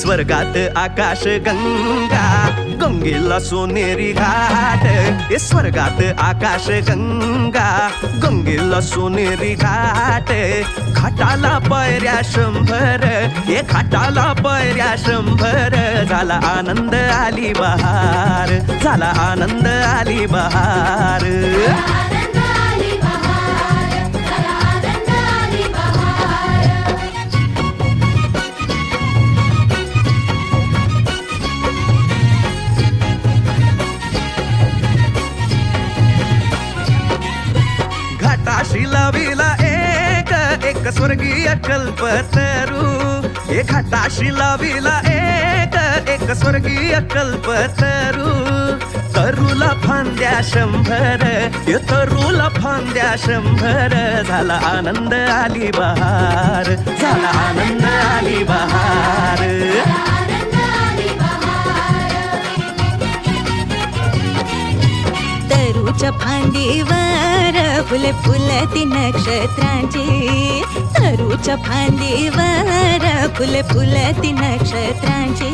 स्वर्गात आकाश गंगा गंगेला सोनेरी घाट, हे स्वर्गात आकाश गंगा गंगेला सोनेरी घाट, घाटाला पायऱ्या 100, हे घाटाला पायऱ्या 100, झाला आनंद आली बहार, झाला आनंद आली बहार. घाटाशी लाविला एक स्वर्गीय कल्पतरू, हे घाटाशी लाविला एक स्वर्गीय कल्पतरू, तरूला फांद्या 100, हे तरूला फांद्या 100, झाला आनंद आली बहार, झाला आनंद आली बहार. तरूच्या फांदीवर फुले फुलती नक्षत्रांची, तरूच्या फांदीवर फुले फुलती नक्षत्रांची.